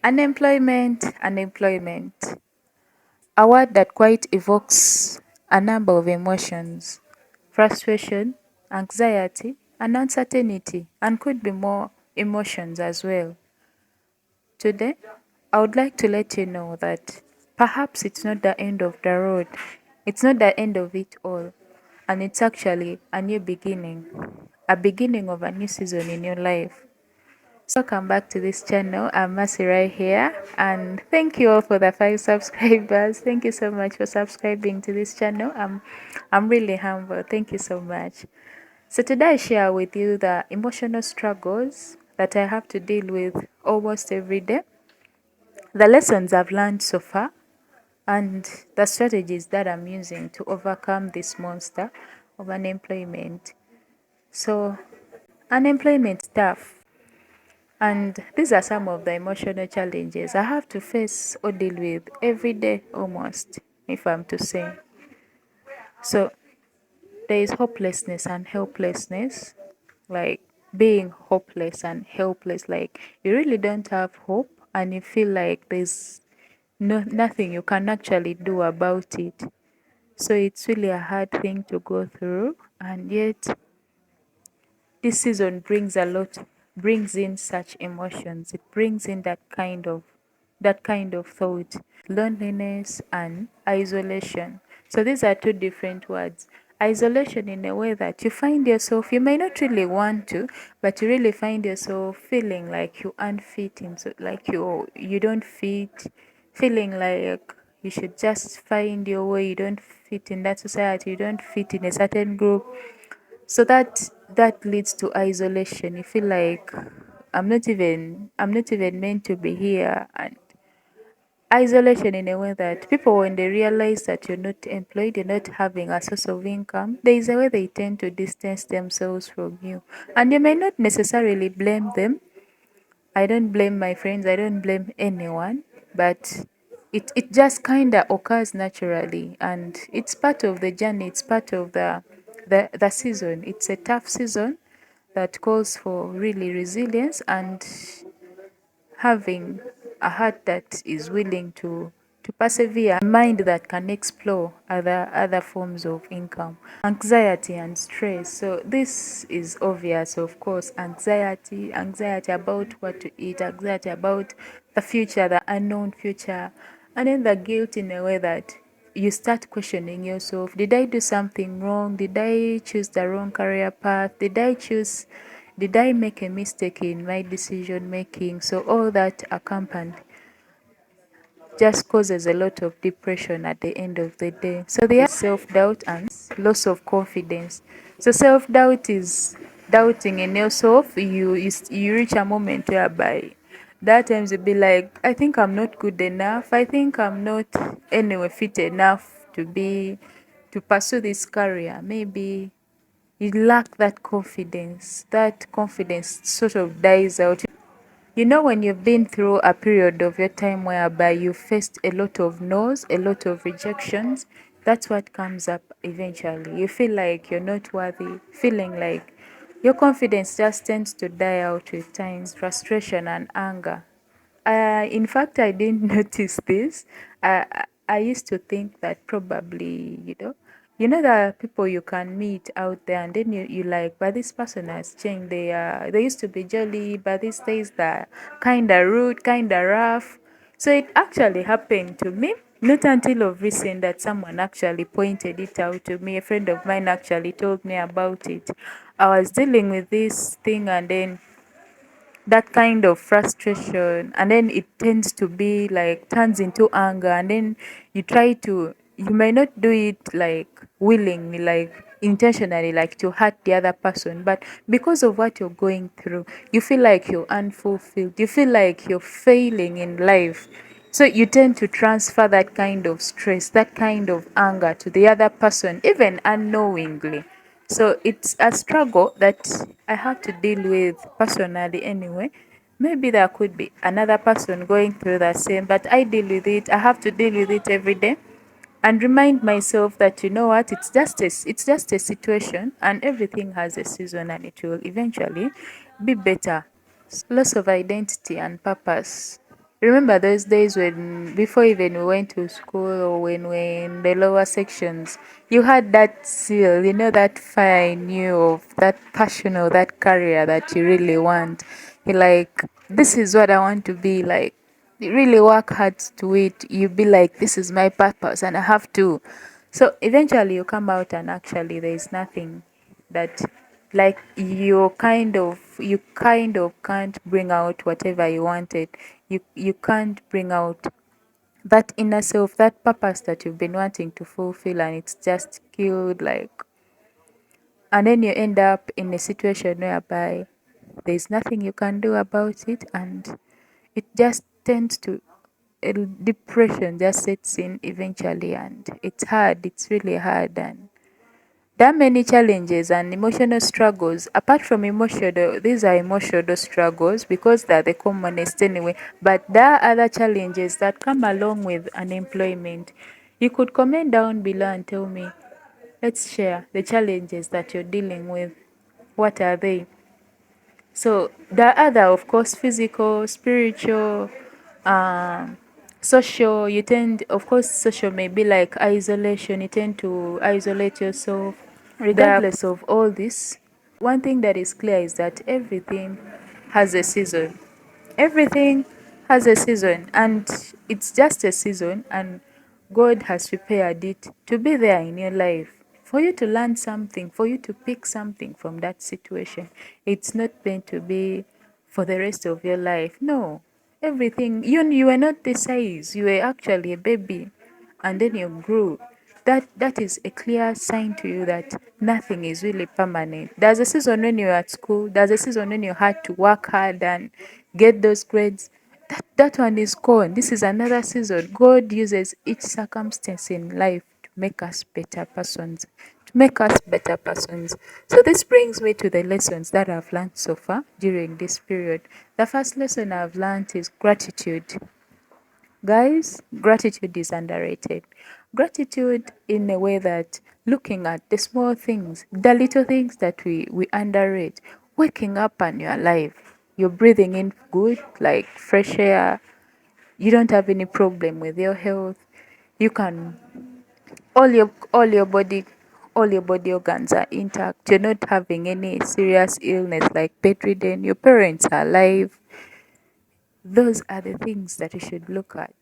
Unemployment, a word that quite evokes a number of emotions: frustration, anxiety, and uncertainty, and could be more emotions as well. Today, I would like to let you know that perhaps it's not the end of the road, it's not the end of it all, and it's actually a new beginning, a beginning of a new season in your life. So welcome back to this channel. I'm Mercy right here, and thank you all for the 5 subscribers. Thank you so much for subscribing to this channel. I'm really humble. Thank you so much. So today I share with you the emotional struggles that I have to deal with almost every day, the lessons I've learned so far, and the strategies that I'm using to overcome this monster of unemployment. So unemployment stuff. And these are some of the emotional challenges I have to face or deal with every day almost, if I'm to say. So there is hopelessness and helplessness, like being hopeless and helpless, like you really don't have hope and you feel like there's nothing you can actually do about it. So it's really a hard thing to go through, and yet this season brings in such emotions. It brings in that kind of thought, loneliness and isolation. So these are two different words. Isolation in a way that you find yourself, you may not really want to, but you really find yourself feeling like you aren't fitting, so like you don't fit, feeling like you should just find your way, you don't fit in that society, you don't fit in a certain group. So that leads to isolation. You feel like I'm not even meant to be here, and isolation in a way that people, when they realize that you're not employed, you're not having a source of income, there is a way they tend to distance themselves from you. And you may not necessarily blame them. I don't blame my friends, I don't blame anyone, but it just kind of occurs naturally, and it's part of the journey, it's part of the season. It's a tough season that calls for really resilience and having a heart that is willing to persevere, a mind that can explore other forms of income. Anxiety and stress. So this is obvious, of course. Anxiety about what to eat, anxiety about the future, the unknown future, and then the guilt in a way that you start questioning yourself. Did I do something wrong? Did I choose the wrong career path? Did I make a mistake in my decision making? So all that accompanied just causes a lot of depression at the end of the day. So there is self-doubt and loss of confidence. So self-doubt is doubting in yourself. You reach a moment whereby that times you'll be like, I think I'm not good enough. I think I'm not anyway fit enough to pursue this career. Maybe you lack that confidence. That confidence sort of dies out. You know, when you've been through a period of your time whereby you faced a lot of no's, a lot of rejections, that's what comes up eventually. You feel like you're not worthy, feeling like your confidence just tends to die out with times, frustration and anger. In fact, I didn't notice this. I used to think that probably, the people you can meet out there, and then you like, but this person has changed. They used to be jolly, but these days they're kind of rude, kind of rough. So it actually happened to me. Not until of recent that someone actually pointed it out to me. A friend of mine actually told me about it. I was dealing with this thing, and then that kind of frustration, and then it tends to be like turns into anger, and then you may not do it like willingly, like intentionally, like to hurt the other person, but because of what you're going through, you feel like you're unfulfilled, you feel like you're failing in life. So you tend to transfer that kind of stress, that kind of anger to the other person, even unknowingly. So it's a struggle that I have to deal with personally anyway. Maybe there could be another person going through the same, but I deal with it. I have to deal with it every day and remind myself that, you know what, it's just a situation, and everything has a season, and it will eventually be better. Loss of identity and purpose. Remember those days when, before even we went to school or when we're in the lower sections, you had that zeal, that fire in you of that passion or that career that you really want. You're like, this is what I want to be like. You really work hard to it. You be like, this is my purpose and I have to. So eventually you come out and actually there is nothing that, like, you kind of can't bring out whatever you wanted. You can't bring out that inner self, that purpose that you've been wanting to fulfill, and it's just killed, like, and then you end up in a situation whereby there's nothing you can do about it, and it just tends to depression just sets in eventually, and it's hard, it's really hard. And there are many challenges and emotional struggles. Apart from emotional, these are emotional struggles because they're the commonest anyway. But there are other challenges that come along with unemployment. You could comment down below and tell me, let's share the challenges that you're dealing with. What are they? So there are other, of course, physical, spiritual, um, social. You tend, of course, social may be like isolation. You tend to isolate yourself. Regardless of all this, one thing that is clear is that everything has a season. Everything has a season, and it's just a season, and God has prepared it to be there in your life for you to learn something, for you to pick something from that situation. It's not meant to be for the rest of your life. No, everything, you were not the size, you were actually a baby, and then you grew. That is a clear sign to you that nothing is really permanent. There's a season when you're at school, there's a season when you had to work hard and get those grades. That one is gone. This is another season. God uses each circumstance in life to make us better persons. To make us better persons. So this brings me to the lessons that I've learned so far during this period. The first lesson I've learned is gratitude. Guys, gratitude is underrated. Gratitude in a way that looking at the small things, the little things that we underrate. Waking up and you're alive. You're breathing in good, like fresh air. You don't have any problem with your health. You can all your body organs are intact. You're not having any serious illness like bedridden. Your parents are alive. Those are the things that you should look at.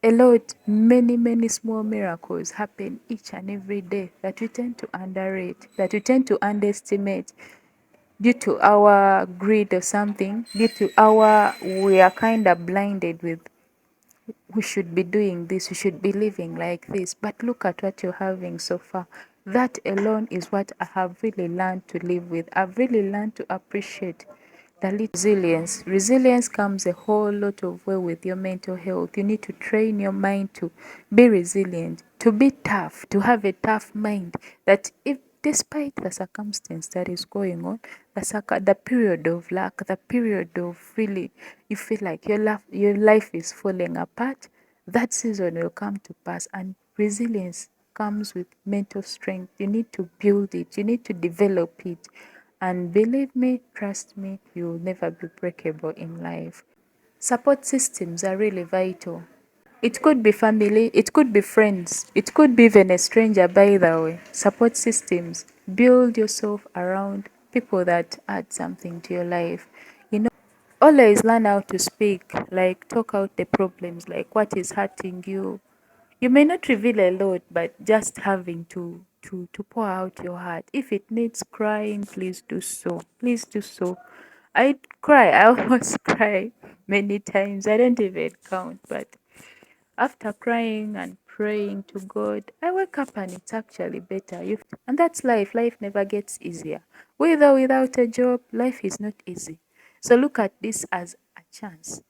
A lot, many small miracles happen each and every day that we tend to underrate, that we tend to underestimate due to our greed or something, we are kind of blinded with, we should be doing this, we should be living like this. But look at what you're having so far. That alone is what I have really learned to live with. I've really learned to appreciate the little resilience. Resilience comes a whole lot of way with your mental health. You need to train your mind to be resilient, to be tough, to have a tough mind. That if despite the circumstance that is going on, the period of lack, the period of really you feel like your life is falling apart, that season will come to pass. And resilience comes with mental strength. You need to build it, you need to develop it. And believe me, trust me, you'll never be breakable in life. Support systems are really vital. It could be family, it could be friends, it could be even a stranger, by the way. Support systems. Build yourself around people that add something to your life. Always learn how to speak, like talk out the problems, like what is hurting you. You may not reveal a lot, but just having to pour out your heart. If it needs crying, please do so. Please do so. I cry. I almost cry many times. I don't even count, but after crying and praying to God, I wake up and it's actually better. And that's life. Life never gets easier. With or without a job, life is not easy. So look at this as a chance.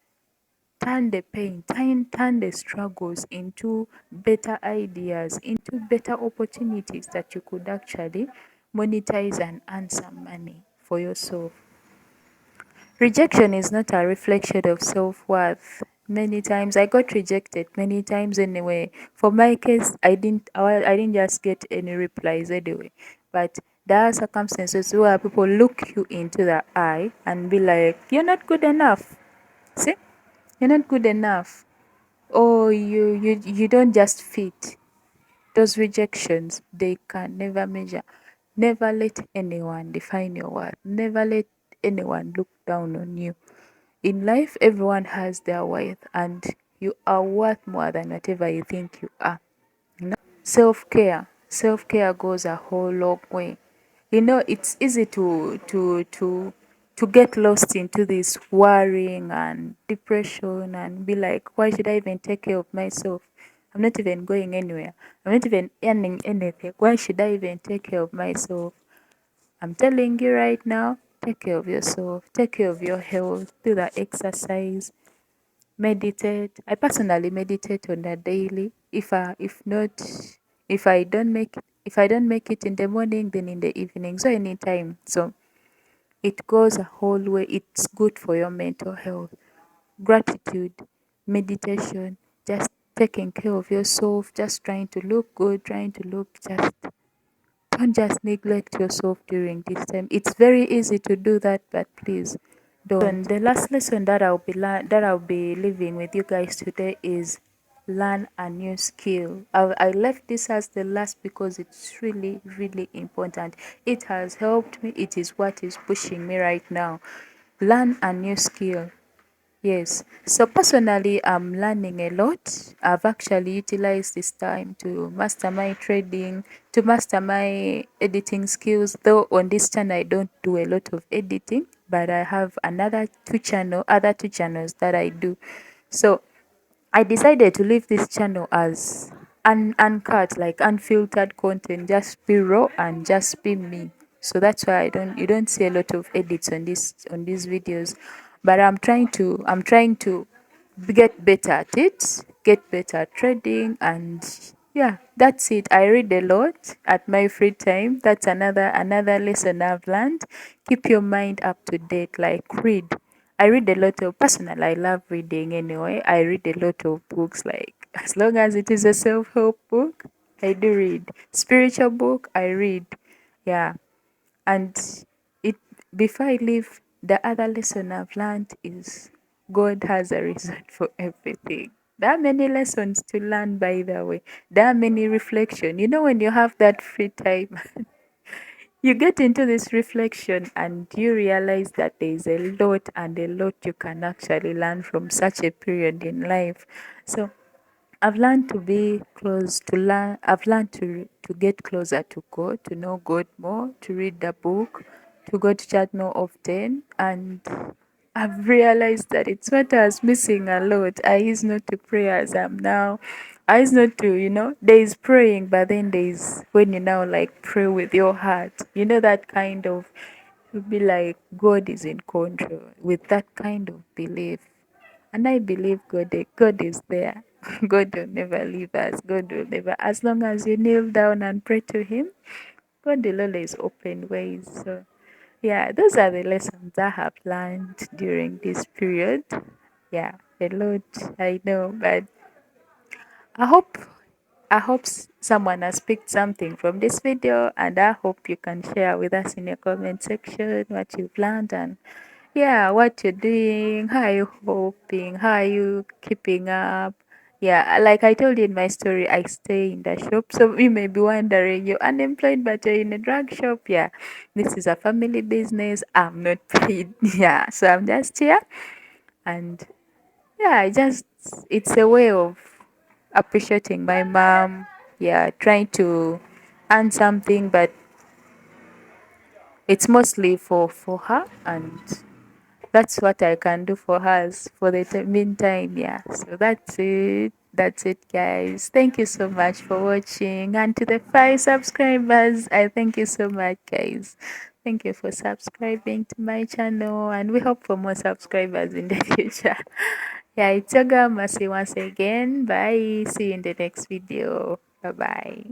Turn the pain, turn the struggles into better ideas, into better opportunities that you could actually monetize and earn some money for yourself. Rejection is not a reflection of self-worth. Many times I got rejected many times anyway. For my case, I didn't just get any replies anyway. But there are circumstances where people look you into the eye and be like, you're not good enough. See? You're not good enough. Oh, you don't just fit. Those rejections, they can never measure. Never let anyone define your worth. Never let anyone look down on you. In life, everyone has their worth, and you are worth more than whatever you think you are. Self care goes a whole long way. It's easy to get lost into this worrying and depression and be like, why should I even take care of myself? I'm not even going anywhere. I'm not even earning anything. Why should I even take care of myself? I'm telling you right now, take care of yourself, take care of your health, do that exercise, meditate. I personally meditate on a daily. If I don't make it in the morning, then in the evening. So anytime. So it goes a whole way. It's good for your mental health. Gratitude, meditation, just taking care of yourself, just trying to look good, trying to look just don't just neglect yourself during this time. It's very easy to do that, but please don't. And the last lesson that I'll be leaving with you guys today is learn a new skill. I left this as the last because it's really, really important. It has helped me. It is what is pushing me right now. Learn a new skill. Yes. So personally, I'm learning a lot. I've actually utilized this time to master my trading, to master my editing skills. Though on this channel, I don't do a lot of editing, but I have other two channels that I do. So I decided to leave this channel as uncut, like unfiltered content, just be raw and just be me. So that's why you don't see a lot of edits on these videos. But I'm trying to get better at it, get better at trading, and yeah, that's it. I read a lot at my free time. That's another lesson I've learned. Keep your mind up to date, like read. I read a lot of personal. I love reading anyway. I read a lot of books, like as long as it is a self-help book, I do read. Spiritual book, I read. Yeah. And it before I leave, the other lesson I've learned is God has a reason for everything. There are many lessons to learn, by the way. There are many reflection. When you have that free time, you get into this reflection and you realize that there is a lot and a lot you can actually learn from such a period in life. So I've learned to be close to learn. I've learned to get closer to God, to know God more, to read the book, to go to church more often, and I've realized that it's what I was missing a lot. I used not to pray as I'm now. I used not to, there is praying, but then there is when you now like pray with your heart. That kind of, you'll be like, God is in control with that kind of belief. And I believe God is there. God will never leave us. God will never, as long as you kneel down and pray to Him, God will always open ways. So, yeah, those are the lessons I have learned during this period. Yeah, a lot, I know, but I hope someone has picked something from this video, and I hope you can share with us in your comment section what you've learned and yeah, what you're doing, how are you hoping, how are you keeping up. Yeah, like I told you in my story, I stay in the shop. So you may be wondering, you're unemployed but you're in a drug shop. Yeah, this is a family business. I'm not paid. Yeah, so I'm just here and yeah, it's a way of appreciating my mom. Yeah, trying to earn something, but it's mostly for her, and that's what I can do for her for the meantime. Yeah, so that's it. That's it, guys. Thank you so much for watching, and to the 5 subscribers, I thank you so much, guys. Thank you for subscribing to my channel, and we hope for more subscribers in the future. Yeah, it's your girl Mercy once again. Bye. See you in the next video. Bye bye.